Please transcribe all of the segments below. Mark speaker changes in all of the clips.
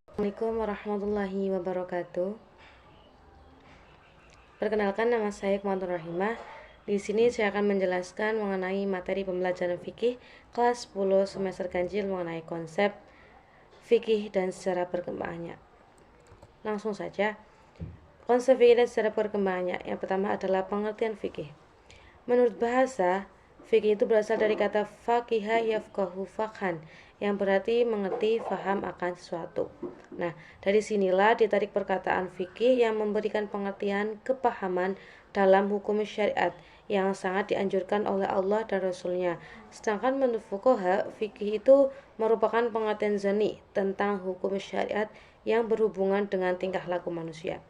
Speaker 1: Assalamualaikum warahmatullahi wabarakatuh. Perkenalkan, nama saya Kumantur Rahimah. Di sini saya akan menjelaskan mengenai materi pembelajaran fikih kelas 10 semester ganjil mengenai konsep fikih dan sejarah perkembangannya. Langsung saja. Konsep fikih dan sejarah perkembangannya. Yang pertama adalah pengertian fikih. Menurut bahasa, fikih itu berasal dari kata faqiha yafqahu faqhan, yang berarti mengerti, faham akan sesuatu. Nah, dari sinilah ditarik perkataan fikih yang memberikan pengertian kepahaman dalam hukum syariat yang sangat dianjurkan oleh Allah dan Rasulnya. Sedangkan menurut fuqaha, fikih itu merupakan pengertian zani tentang hukum syariat yang berhubungan dengan tingkah laku manusia.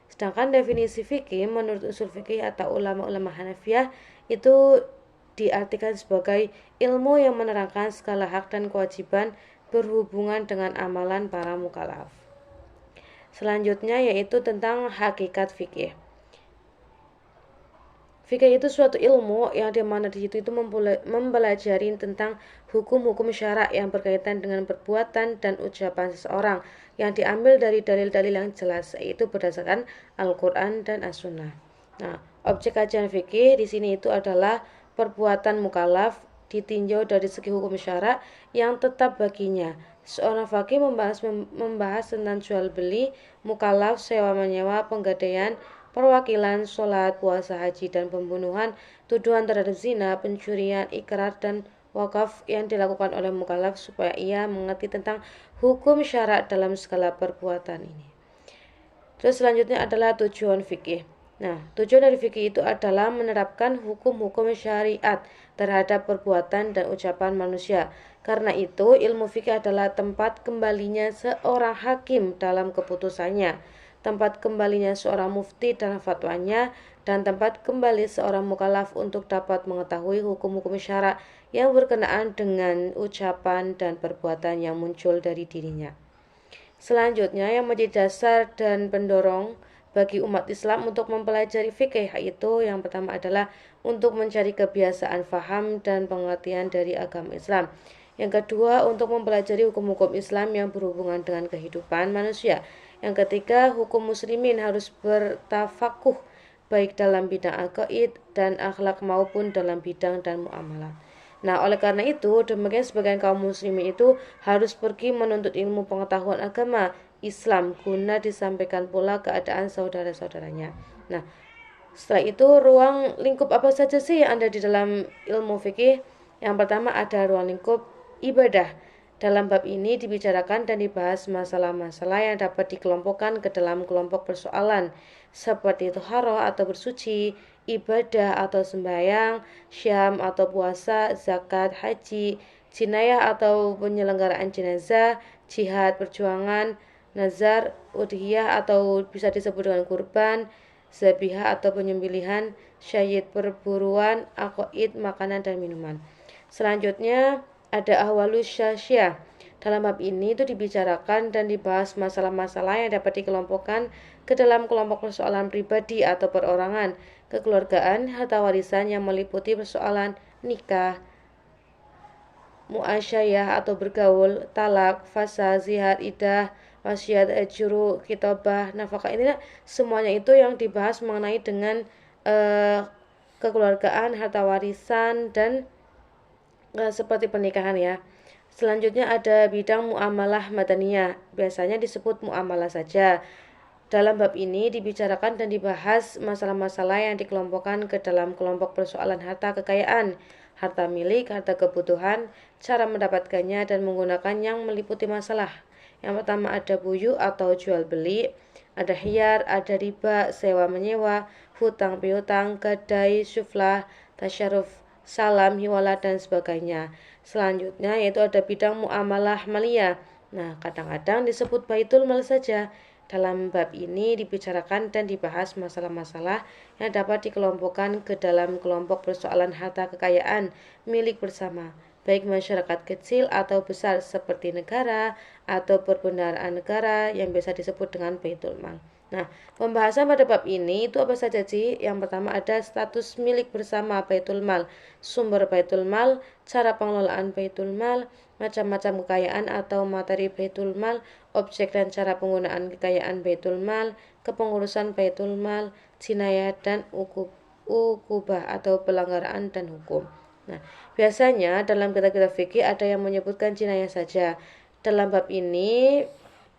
Speaker 1: Sedangkan definisi fikih menurut usul fikih atau ulama-ulama Hanafiyah itu diartikan sebagai ilmu yang menerangkan segala hak dan kewajiban berhubungan dengan amalan para mukallaf. Selanjutnya yaitu tentang hakikat fikih. Fikih itu suatu ilmu yang dimana di situ itu mempelajari tentang hukum-hukum syarak yang berkaitan dengan perbuatan dan ucapan seseorang yang diambil dari dalil-dalil yang jelas, yaitu berdasarkan Al-Quran dan As-Sunnah. Nah, objek kajian fikih di sini itu adalah perbuatan mukallaf ditinjau dari segi hukum syarak yang tetap baginya. Seorang fakih membahas tentang jual beli, mukallaf, sewa menyewa, penggadaian, perwakilan, sholat, puasa, haji, dan pembunuhan, tuduhan terhadap zina, pencurian, ikrar, dan wakaf yang dilakukan oleh mukallaf supaya ia mengerti tentang hukum syarak dalam segala perbuatan ini. Terus selanjutnya adalah tujuan fikih. Nah, tujuan dari fikih itu adalah menerapkan hukum-hukum syariat terhadap perbuatan dan ucapan manusia. Karena itu, ilmu fikih adalah tempat kembalinya seorang hakim dalam keputusannya, tempat kembalinya seorang mufti dalam fatwanya, dan tempat kembali seorang mukallaf untuk dapat mengetahui hukum-hukum syarak yang berkenaan dengan ucapan dan perbuatan yang muncul dari dirinya. Selanjutnya yang menjadi dasar dan pendorong bagi umat Islam untuk mempelajari fikih, yaitu yang pertama adalah untuk mencari kebiasaan faham dan pengertian dari agama Islam. Yang kedua, untuk mempelajari hukum-hukum Islam yang berhubungan dengan kehidupan manusia. Yang ketiga, hukum muslimin harus bertafakuh baik dalam bidang aqaid dan akhlak maupun dalam bidang dan muamalah. Nah, oleh karena itu, demikian sebagian kaum muslimin itu harus pergi menuntut ilmu pengetahuan agama Islam guna disampaikan pula keadaan saudara-saudaranya. Nah, setelah itu ruang lingkup apa saja sih yang ada di dalam ilmu fikih? Yang pertama ada ruang lingkup ibadah. Dalam bab ini dibicarakan dan dibahas masalah-masalah yang dapat dikelompokkan ke dalam kelompok persoalan seperti thaharah atau bersuci, ibadah atau sembahyang, syam atau puasa, zakat, haji, jinayah atau penyelenggaraan jenazah, jihad, perjuangan, nazar, udhiyah atau bisa disebut dengan kurban, zabihah atau penyembelihan, syahid perburuan, aqaid makanan dan minuman. Selanjutnya ada ahwalus syasyah. Dalam bab ini itu dibicarakan dan dibahas masalah-masalah yang dapat dikelompokkan ke dalam kelompok persoalan pribadi atau perorangan, kekeluargaan, harta warisan yang meliputi persoalan nikah, muasyayah atau bergaul, talak, fasa, zihar, idah, wasiat, juru, kitabah, nafkah. Ini semuanya itu yang dibahas mengenai dengan kekeluargaan, harta warisan, dan seperti pernikahan ya. Selanjutnya ada bidang muamalah madaniyah, biasanya disebut muamalah saja. Dalam bab ini dibicarakan dan dibahas masalah-masalah yang dikelompokkan ke dalam kelompok persoalan harta kekayaan, harta milik, harta kebutuhan, cara mendapatkannya dan menggunakan yang meliputi masalah. Yang pertama ada buyu atau jual beli, ada hiyar, ada riba, sewa menyewa, hutang piutang, gadai, syuflah, tasyaruf, salam, hiwala, dan sebagainya. Selanjutnya yaitu ada bidang muamalah maliyah. Nah, kadang-kadang disebut baitul mal saja. Dalam bab ini dibicarakan dan dibahas masalah-masalah yang dapat dikelompokkan ke dalam kelompok persoalan harta kekayaan milik bersama, baik masyarakat kecil atau besar seperti negara atau perbendaharaan negara yang biasa disebut dengan baitul mal. Nah, pembahasan pada bab ini itu apa saja sih? Yang pertama ada status milik bersama Baitul Mal, sumber Baitul Mal, cara pengelolaan Baitul Mal, macam-macam kekayaan atau materi Baitul Mal, objek dan cara penggunaan kekayaan Baitul Mal, kepengurusan Baitul Mal, jinayah dan ukubah atau pelanggaran dan hukum. Nah, biasanya dalam kitab-kitab fikih ada yang menyebutkan jinayah saja. Dalam bab ini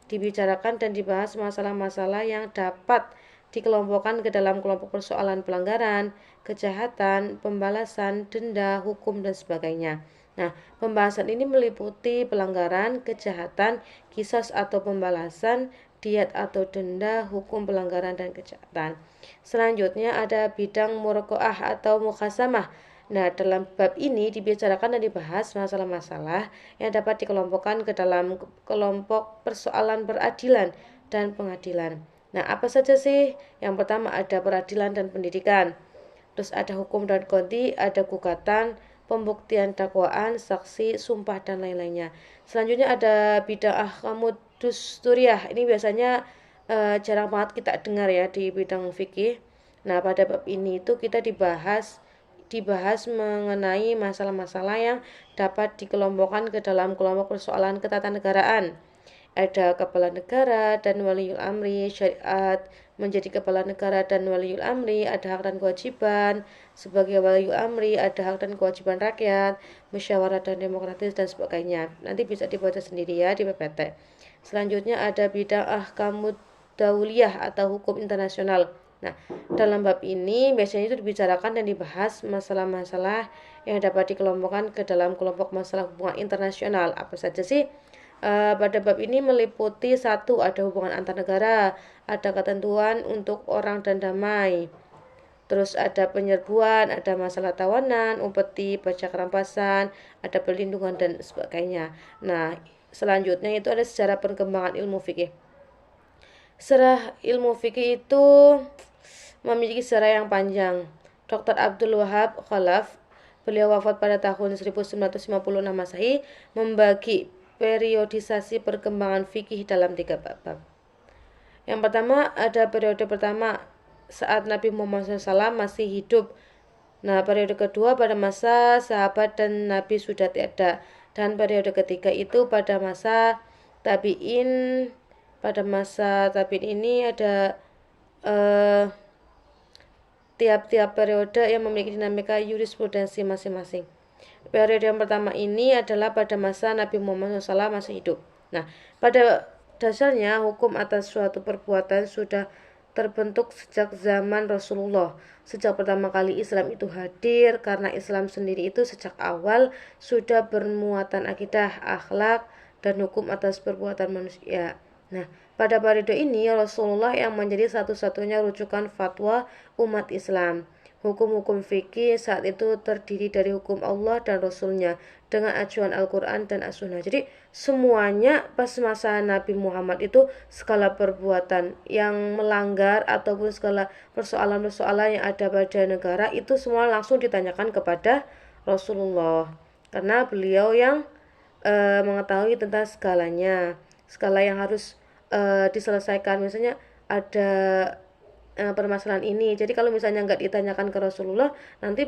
Speaker 1: dibicarakan dan dibahas masalah-masalah yang dapat dikelompokkan ke dalam kelompok persoalan pelanggaran, kejahatan, pembalasan, denda, hukum, dan sebagainya. Nah, pembahasan ini meliputi pelanggaran, kejahatan, qisas atau pembalasan, diat atau denda, hukum pelanggaran dan kejahatan. Selanjutnya ada bidang murokoah atau mukasamah. Nah, dalam bab ini dibicarakan dan dibahas masalah-masalah yang dapat dikelompokkan ke dalam kelompok persoalan peradilan dan pengadilan. Nah, apa saja sih? Yang pertama ada peradilan dan pendidikan. Terus ada hukum dan qadhi, ada gugatan, pembuktian dakwaan, saksi, sumpah dan lain-lainnya. Selanjutnya ada bidang ahkamud dusturiyah. Ini biasanya jarang banget kita dengar ya di bidang fikih. Nah, pada bab ini itu kita dibahas mengenai masalah-masalah yang dapat dikelompokkan ke dalam kelompok persoalan ketatanegaraan. Ada kepala negara dan waliul amri, syariat menjadi kepala negara dan waliul amri, ada hak dan kewajiban sebagai waliul amri, ada hak dan kewajiban rakyat, musyawarah dan demokratis dan sebagainya. Nanti bisa dibaca sendiri ya di PPT. Selanjutnya ada bidang ahkamud dauliyah atau hukum internasional. Nah, dalam bab ini biasanya itu dibicarakan dan dibahas masalah-masalah yang dapat dikelompokkan ke dalam kelompok masalah hubungan internasional. Apa saja sih? Pada bab ini meliputi satu, ada hubungan antar negara, ada ketentuan untuk orang dan damai. Terus ada penyerbuan, ada masalah tawanan, upeti, pajak rampasan, ada perlindungan dan sebagainya. Nah, selanjutnya itu ada sejarah perkembangan ilmu fikih. Sejarah ilmu fikih itu memiliki sejarah yang panjang. Dr. Abdul Wahab Khalaf, beliau wafat pada tahun 1956 Masehi, membagi periodisasi perkembangan fikih dalam 3 bab. Yang pertama ada periode pertama saat Nabi Muhammad SAW masih hidup. Nah, periode kedua pada masa sahabat dan Nabi sudah tiada. Dan periode ketiga itu pada masa tabi'in. Pada masa tabi'in ini ada tiap-tiap periode yang memiliki dinamika jurisprudensi masing-masing. Periode yang pertama ini adalah pada masa Nabi Muhammad SAW masih hidup. Nah, pada dasarnya hukum atas suatu perbuatan sudah terbentuk sejak zaman Rasulullah. Sejak pertama kali Islam itu hadir, karena Islam sendiri itu sejak awal sudah bermuatan akidah, akhlak, dan hukum atas perbuatan manusia. Nah, pada periode ini Rasulullah yang menjadi satu-satunya rujukan fatwa umat Islam. Hukum-hukum fikih saat itu terdiri dari hukum Allah dan Rasulnya dengan acuan Al-Quran dan As-Sunnah. Jadi semuanya pas masa Nabi Muhammad itu segala perbuatan yang melanggar ataupun segala persoalan-persoalan yang ada pada negara itu semua langsung ditanyakan kepada Rasulullah. Karena beliau yang mengetahui tentang segalanya, segala yang harus diselesaikan. Misalnya ada permasalahan ini. Jadi kalau misalnya nggak ditanyakan ke Rasulullah, nanti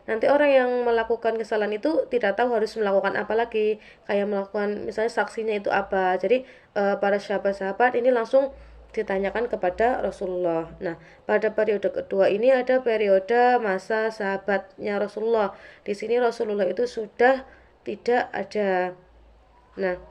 Speaker 1: nanti orang yang melakukan kesalahan itu tidak tahu harus melakukan apa lagi, kayak melakukan misalnya saksinya itu apa. Jadi para sahabat-sahabat ini langsung ditanyakan kepada Rasulullah. Nah, pada periode kedua ini ada periode masa sahabatnya Rasulullah. Di sini Rasulullah itu sudah tidak ada. Nah,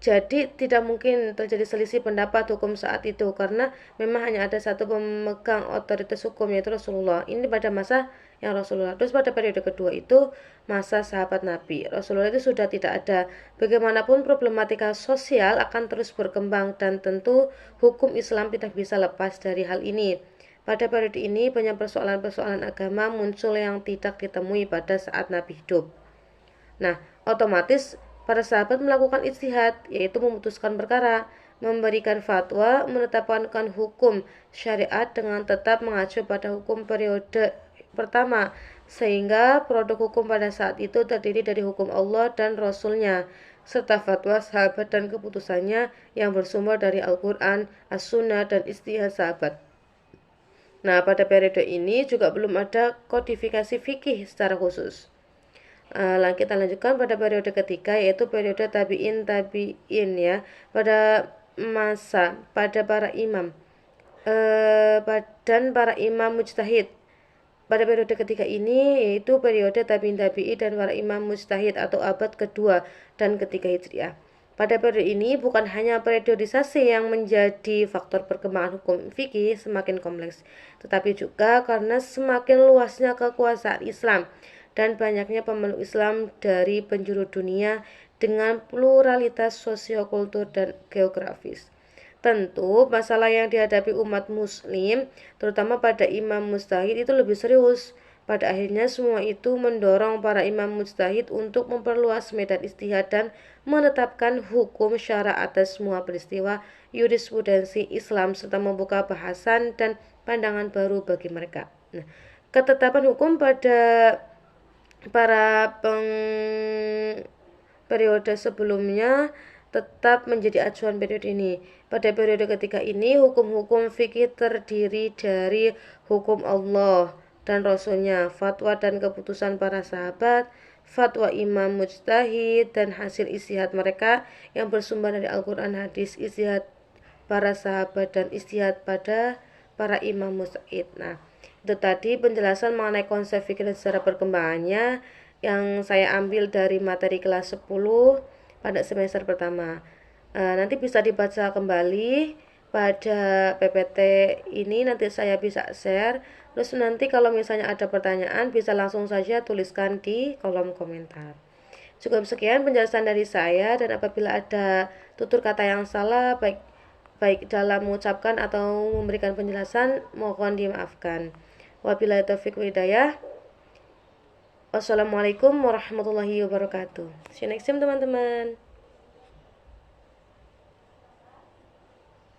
Speaker 1: jadi tidak mungkin terjadi selisih pendapat hukum saat itu karena memang hanya ada satu pemegang otoritas hukum yaitu Rasulullah. Ini pada masa yang Rasulullah. Terus pada periode kedua itu masa sahabat Nabi. Rasulullah itu sudah tidak ada. Bagaimanapun problematika sosial akan terus berkembang dan tentu hukum Islam tidak bisa lepas dari hal ini. Pada periode ini banyak persoalan-persoalan agama muncul yang tidak ditemui pada saat Nabi hidup. Nah, otomatis para sahabat melakukan ijtihad, yaitu memutuskan perkara, memberikan fatwa, menetapkan hukum syariat dengan tetap mengacu pada hukum periode pertama. sehingga produk hukum pada saat itu terdiri dari hukum Allah dan Rasul-Nya, serta fatwa sahabat dan keputusannya yang bersumber dari Al-Quran, As-Sunnah, dan ijtihad sahabat. Nah, pada periode ini juga belum ada kodifikasi fikih secara khusus. Kita lanjutkan pada periode ketiga, yaitu periode tabi'in ya, pada para imam dan para imam mujtahid. Pada periode ketiga ini yaitu periode tabi'i dan para imam mujtahid atau abad kedua dan ketiga Hijriah. Pada periode ini bukan hanya periodisasi yang menjadi faktor perkembangan hukum fikih semakin kompleks, tetapi juga karena semakin luasnya kekuasaan Islam dan banyaknya pemeluk Islam dari penjuru dunia dengan pluralitas sosiokultur dan geografis. Tentu masalah yang dihadapi umat muslim, terutama pada imam mujtahid, itu lebih serius. Pada akhirnya semua itu mendorong para imam mujtahid untuk memperluas medan ijtihad dan menetapkan hukum syara atas semua peristiwa jurisprudensi Islam serta membuka bahasan dan pandangan baru bagi mereka. Nah, ketetapan hukum pada para periode sebelumnya tetap menjadi acuan periode ini. Pada periode ketiga ini, hukum-hukum fikih terdiri dari hukum Allah dan Rasul-Nya, fatwa dan keputusan para sahabat, fatwa imam mujtahid, dan hasil ijtihad mereka yang bersumber dari Al-Quran, hadis, ijtihad para sahabat, dan ijtihad pada para imam mujtahid. Nah, itu tadi penjelasan mengenai konsep fikih secara perkembangannya yang saya ambil dari materi kelas 10 pada semester pertama. Nanti bisa dibaca kembali pada PPT ini, nanti saya bisa share. Terus nanti kalau misalnya ada pertanyaan bisa langsung saja tuliskan di kolom komentar. Cukup sekian penjelasan dari saya, dan apabila ada tutur kata yang salah baik dalam mengucapkan atau memberikan penjelasan, mohon dimaafkan. Wabillahi taufiq wal hidayah. Wassalamualaikum warahmatullahi wabarakatuh. See you next time teman-teman.